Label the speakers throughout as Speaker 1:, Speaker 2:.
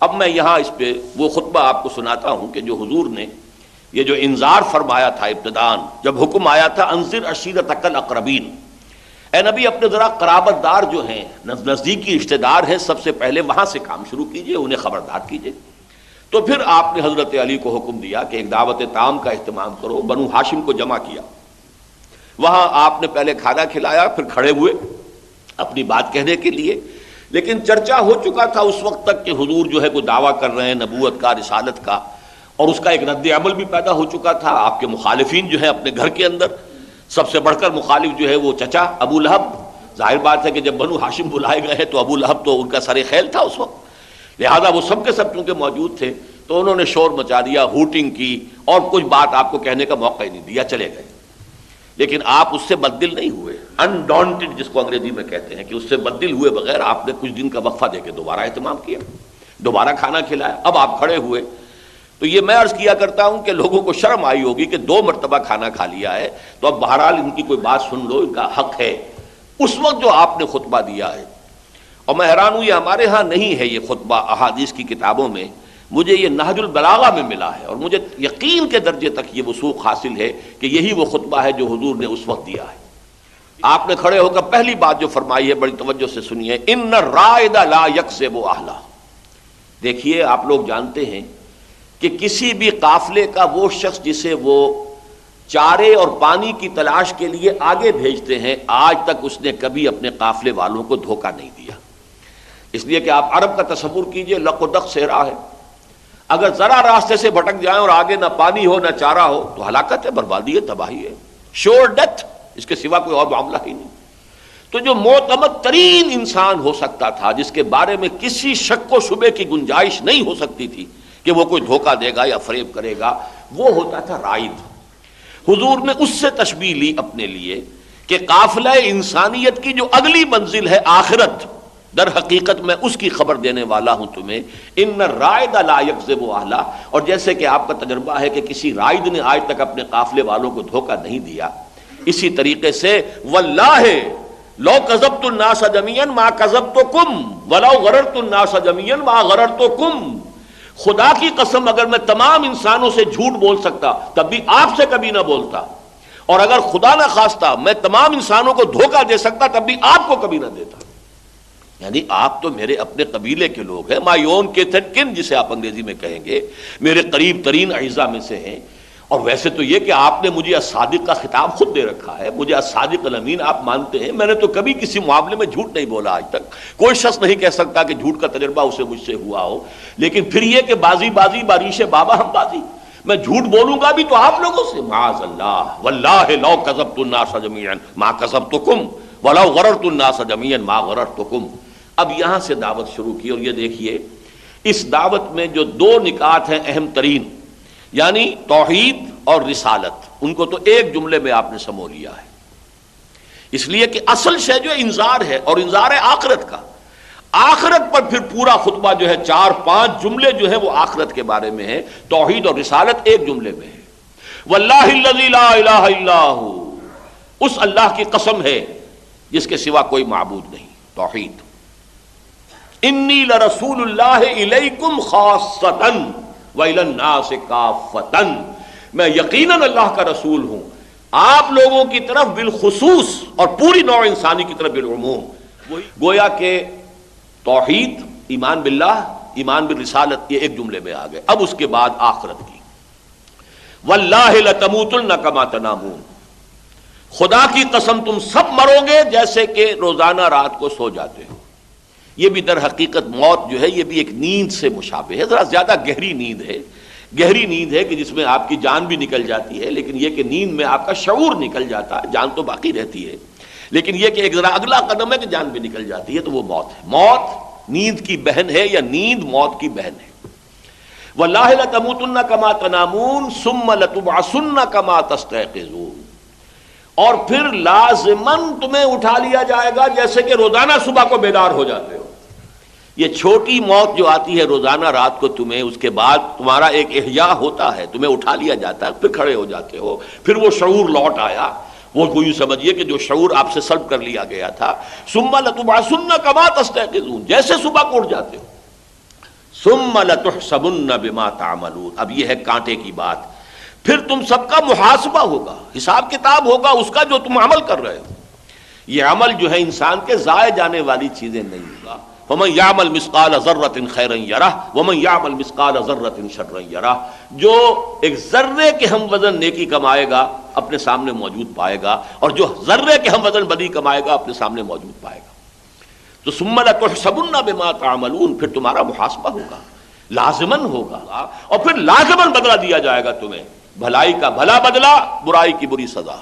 Speaker 1: اب میں یہاں اس پہ وہ خطبہ آپ کو سناتا ہوں کہ جو حضور نے یہ جو انذار فرمایا تھا ابتداءً، جب حکم آیا تھا انذر عشیرتک الاقربین، اے نبی اپنے ذرا قرابت دار جو ہیں، نزدیکی رشتہ دار ہیں، سب سے پہلے وہاں سے کام شروع کیجئے، انہیں خبردار کیجئے۔ تو پھر آپ نے حضرت علی کو حکم دیا کہ ایک دعوت تام کا اہتمام کرو، بنو ہاشم کو جمع کیا، وہاں آپ نے پہلے کھانا کھلایا، پھر کھڑے ہوئے اپنی بات کہنے کے لیے۔ لیکن چرچا ہو چکا تھا اس وقت تک کہ حضور جو ہے کوئی دعویٰ کر رہے ہیں نبوت کا، رسالت کا، اور اس کا ایک رد عمل بھی پیدا ہو چکا تھا۔ آپ کے مخالفین جو ہیں اپنے گھر کے اندر، سب سے بڑھ کر مخالف جو ہے وہ چچا ابو لہب، ظاہر بات ہے کہ جب بنو ہاشم بلائے گئے ہیں تو ابو لہب تو ان کا سر خیل تھا اس وقت، لہذا وہ سب کے سب چونکہ موجود تھے تو انہوں نے شور مچا دیا، ہوٹنگ کی، اور کچھ بات آپ کو کہنے کا موقع ہی نہیں دیا، چلے گئے۔ لیکن آپ اس سے بددل نہیں ہوئے، انڈانٹڈ جس کو انگریزی میں کہتے ہیں، کہ اس سے بددل ہوئے بغیر آپ نے کچھ دن کا وقفہ دے کے دوبارہ اہتمام کیا، دوبارہ کھانا کھلایا۔ اب آپ کھڑے ہوئے تو یہ میں عرض کیا کرتا ہوں کہ لوگوں کو شرم آئی ہوگی کہ 2 مرتبہ کھانا کھا لیا ہے تو اب بہرحال ان کی کوئی بات سن لو، ان کا حق ہے۔ اس وقت جو آپ نے خطبہ دیا ہے، اور میں حیران ہوں یہ ہمارے ہاں نہیں ہے یہ خطبہ احادیث کی کتابوں میں، مجھے یہ نہج البلاغہ میں ملا ہے، اور مجھے یقین کے درجے تک یہ وثوق حاصل ہے کہ یہی وہ خطبہ ہے جو حضور نے اس وقت دیا ہے۔ آپ نے کھڑے ہو کر پہلی بات جو فرمائی ہے، بڑی توجہ سے سنیے، ان الرائد لا یکسب اہلہ۔ دیکھیے آپ لوگ جانتے ہیں کہ کسی بھی قافلے کا وہ شخص جسے وہ چارے اور پانی کی تلاش کے لیے آگے بھیجتے ہیں، آج تک اس نے کبھی اپنے قافلے والوں کو دھوکہ نہیں دیا۔ اس لیے کہ آپ عرب کا تصور کیجئے، لق و دق صحرا ہے، اگر ذرا راستے سے بھٹک جائیں اور آگے نہ پانی ہو نہ چارہ ہو تو ہلاکت ہے، بربادی ہے، تباہی ہے، شور ڈیتھ، اس کے سوا کوئی اور معاملہ ہی نہیں۔ تو جو معتمد ترین انسان ہو سکتا تھا، جس کے بارے میں کسی شک و شبے کی گنجائش نہیں ہو سکتی تھی کہ وہ کوئی دھوکہ دے گا یا فریب کرے گا، وہ ہوتا تھا رائد۔ حضور نے اس سے تشبیہ لی اپنے لیے کہ قافلہ انسانیت کی جو اگلی منزل ہے آخرت، در حقیقت میں اس کی خبر دینے والا ہوں تمہیں، ان الرائد لا یکذب اہلہ۔ اور جیسے کہ آپ کا تجربہ ہے کہ کسی رائد نے آج تک اپنے قافلے والوں کو دھوکہ نہیں دیا، اسی طریقے سے واللہ لو کذبت الناس جميعا ما کذبتکم ولو غررت الناس جميعا ما غررتکم۔ خدا کی قسم اگر میں تمام انسانوں سے جھوٹ بول سکتا تب بھی آپ سے کبھی نہ بولتا، اور اگر خدا نہ خواستہ میں تمام انسانوں کو دھوکہ دے سکتا تب بھی آپ کو کبھی نہ دیتا۔ یعنی آپ تو میرے اپنے قبیلے کے لوگ ہیں، مائی اون کن جسے آپ انگریزی میں کہیں گے، میرے قریب ترین اعزاء میں سے ہیں، اور ویسے تو یہ کہ آپ نے مجھے الصادق کا خطاب خود دے رکھا ہے، مجھے الصادق الامین آپ مانتے ہیں، میں نے تو کبھی کسی معاملے میں جھوٹ نہیں بولا آج تک، کوئی شخص نہیں کہہ سکتا کہ جھوٹ کا تجربہ اسے مجھ سے ہوا ہو۔ لیکن پھر یہ کہ بازی باریش بابا ہم بازی، میں جھوٹ بولوں گا بھی تو آپ لوگوں سے، معاذ اللہ، واللہ لو کذبت الناس جميعا ما کذبتکم ولو غررت الناس جميعا ما غررتکم۔ اب یہاں سے دعوت شروع کی، اور یہ دیکھیے اس دعوت میں جو 2 نکات ہیں اہم ترین، یعنی توحید اور رسالت، ان کو تو ایک جملے میں آپ نے سمو لیا ہے، اس لیے کہ اصل شے جو انذار ہے، اور انذار ہے آخرت کا۔ آخرت پر پھر پورا خطبہ جو ہے 4-5 جملے جو ہیں وہ آخرت کے بارے میں ہیں، توحید اور رسالت ایک جملے میں ہے۔ واللہ الذی لا الہ الا ھو، اس اللہ کی قسم ہے جس کے سوا کوئی معبود نہیں، توحید۔ انی لرسول اللہ الیکم خاصۃ وإلی الناس کافۃ، میں یقیناً اللہ کا رسول ہوں آپ لوگوں کی طرف بالخصوص اور پوری نوع انسانی کی طرف بالعموم۔ گویا کہ توحید، ایمان باللہ، ایمان بالرسالت، یہ ایک جملے میں آ گئے۔ اب اس کے بعد آخرت کی، واللہ لتموتن کما تنامون، خدا کی قسم تم سب مرو گے جیسے کہ روزانہ رات کو سو جاتے ہو۔ یہ بھی در حقیقت موت جو ہے یہ بھی ایک نیند سے مشابہ ہے، ذرا زیادہ گہری نیند ہے، گہری نیند ہے کہ جس میں آپ کی جان بھی نکل جاتی ہے، لیکن یہ کہ نیند میں آپ کا شعور نکل جاتا ہے، جان تو باقی رہتی ہے، لیکن یہ کہ ایک ذرا اگلا قدم ہے کہ جان بھی نکل جاتی ہے، تو وہ موت ہے۔ موت نیند کی بہن ہے، یا نیند موت کی بہن ہے۔ واللہ لتموتن کما تنامون ثم لتبعثن کما تستيقظون، اور پھر لازماً تمہیں اٹھا لیا جائے گا جیسے کہ روزانہ صبح کو بیدار ہو جاتے ہو۔ یہ چھوٹی موت جو آتی ہے روزانہ رات کو تمہیں، اس کے بعد تمہارا ایک احیاء ہوتا ہے، تمہیں اٹھا لیا جاتا ہے، پھر کھڑے ہو جاتے ہو، پھر وہ شعور لوٹ آیا، وہ کوئی سمجھیے کہ جو شعور آپ سے سلب کر لیا گیا تھا۔ ثم لتبعثن کما تستيقظون، جیسے صبح کو اٹھ جاتے ہو، ثم لتحسبن بما تعملون، اب یہ ہے کانٹے کی بات، پھر تم سب کا محاسبہ ہوگا، حساب کتاب ہوگا اس کا جو تم عمل کر رہے ہو۔ یہ عمل جو ہے انسان کے ضائع جانے والی چیزیں نہیں ہوگا۔ وَمَن يَعْمَلْ مِثْقَالَ ذَرَّةٍ خَيْرًا يَرَهُ وَمَن يَعْمَلْ مِثْقَالَ ذَرَّةٍ شَرًّا يَرَهُ، جو ایک ذرے کے ہم وزن نیکی کمائے گا اپنے سامنے موجود پائے گا، اور جو ذرے کے ہم وزن بدی کمائے گا اپنے سامنے موجود پائے گا۔ تو ثُمَّ لَتُحْسَبُنَّ بِمَا تَعْمَلُونَ، پھر تمہارا محاسبہ ہوگا، لازماً ہوگا، اور پھر لازماً بدلہ دیا جائے گا تمہیں، بھلائی کا بھلا بدلہ، برائی کی بری سزا۔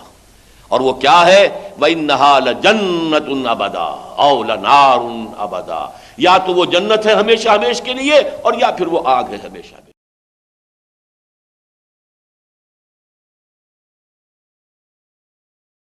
Speaker 1: اور وہ کیا ہے؟ وَإِنَّهَا لَجَنَّةٌ أَبَدًا أَوْ لَنَارٌ أَبَدًا، یا تو وہ جنت ہے ہمیشہ ہمیش کے لیے، اور یا پھر وہ آگ ہے ہمیشہ۔